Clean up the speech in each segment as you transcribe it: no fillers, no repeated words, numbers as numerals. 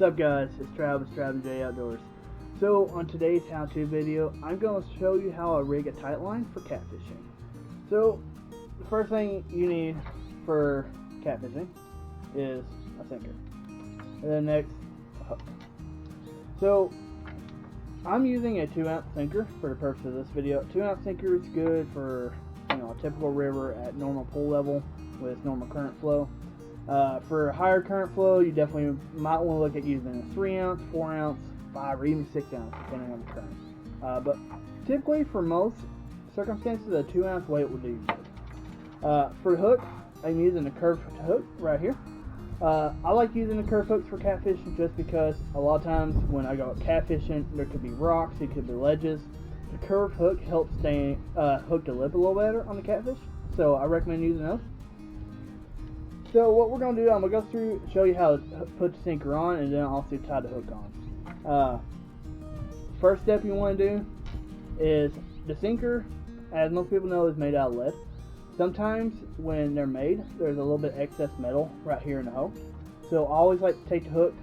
up guys, it's Travis J Outdoors. So on today's how-to video, I'm going to show you how I rig a Tightline for catfishing. So the first thing you need for catfishing is a sinker. And then next, a hook. So I'm using a 2-ounce sinker for the purpose of this video. 2-ounce sinker is good for a typical river at normal pool level with normal current flow. For higher current flow, you definitely might want to look at using a 3-ounce, 4-ounce, 5, or even 6-ounce, depending on the current. But typically, for most circumstances, a 2-ounce weight will do good. For the hook, I'm using a curved hook right here. I like using the curved hooks for catfishing just because a lot of times when I go catfishing, there could be rocks, it could be ledges. The curved hook helps stay hook the lip a little better on the catfish, so I recommend using those. So what we're going to do, I'm going to go through and show you how to put the sinker on, and then I'll also tie the hook on. First step you want to do is the sinker, as most people know, is made out of lead. Sometimes when they're made, there's a little bit excess metal right here in the hole. So I always like to take the hook,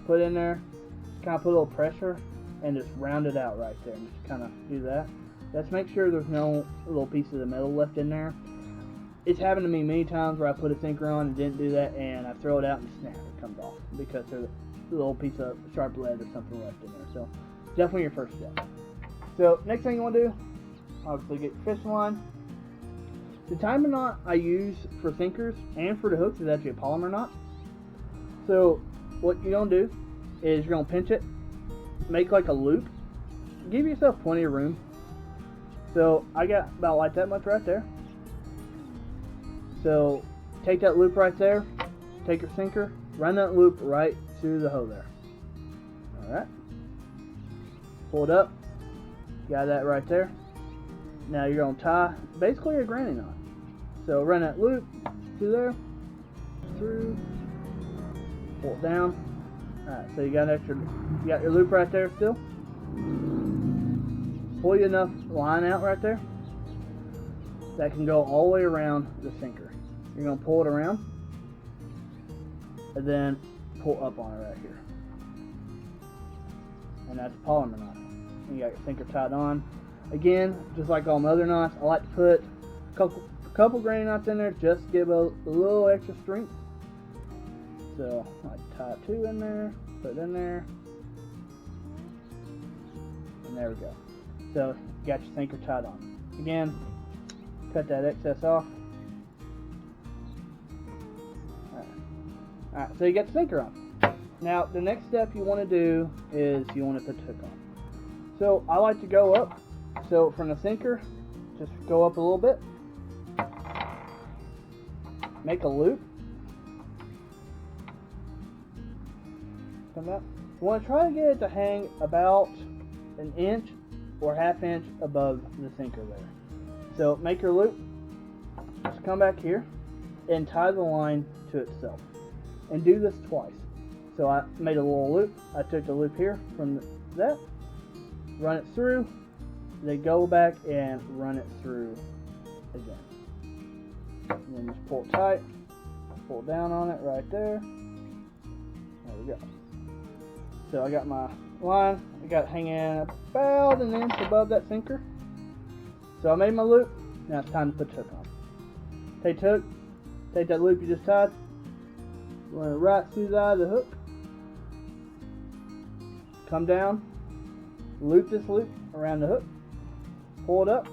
put it in there, just kind of put a little pressure, and just round it out right there. And just kind of do that. Let's make sure there's no little pieces of metal left in there. It's happened to me many times where I put a sinker on and didn't do that, and I throw it out and snap, it comes off because there's a little piece of sharp lead or something left in there. So definitely your first step. So next thing you want to do, obviously get your fishing line. The timing knot I use for sinkers and for the hooks is actually a polymer knot. So what you're going to do is you're going to pinch it, make like a loop, give yourself plenty of room. So I got about like that much right there. So take that loop right there, take your sinker, run that loop right through the hole there. Alright. Pull it up, got that right there. Now you're going to tie basically a granny knot. So run that loop through there, through, pull it down. Alright, so you got your loop right there still. Pull you enough line out right there that can go all the way around the sinker. You're going to pull it around and then pull up on it right here. And that's a polymer knot. You got your sinker tied on. Again, just like all my other knots, I like to put a couple granny knots in there just to give a little extra strength. So I like to tie 2 in there, put it in there, and there we go. So you got your sinker tied on. Again, cut that excess off. Alright, so you got the sinker on. Now the next step you want to do is you want to put the hook on. So I like to go up. So from the sinker, just go up a little bit. Make a loop. Come up. You want to try to get it to hang about an inch or ½ inch above the sinker there. So make your loop. Just come back here and tie the line to itself. And do this twice. So I made a little loop. I took the loop here from that, run it through, then go back and run it through again. And then just pull it tight, pull down on it right there. There we go. So I got my line, I got it hanging about an inch above that sinker. So I made my loop, now it's time to put the hook on. Take the hook, take that loop you just tied, run it right through the eye of the hook, come down, loop this loop around the hook, pull it up,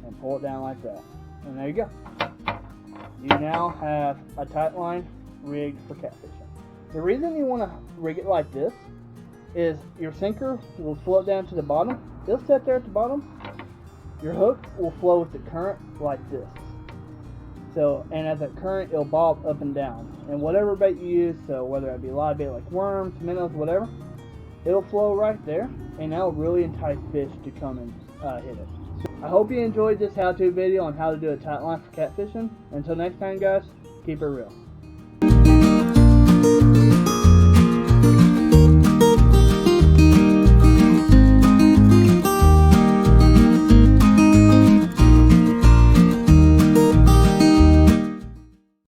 and pull it down like that. And there you go. You now have a Tightline rigged for catfishing. The reason you want to rig it like this is your sinker will float down to the bottom. It'll sit there at the bottom. Your hook will flow with the current like this. So, and as that current, it'll bob up and down. And whatever bait you use, so whether it be a live bait like worms, minnows, whatever, it'll flow right there, and that'll really entice fish to come and hit it. So I hope you enjoyed this how-to video on how to do a Tightline for catfishing. Until next time, guys, keep it real.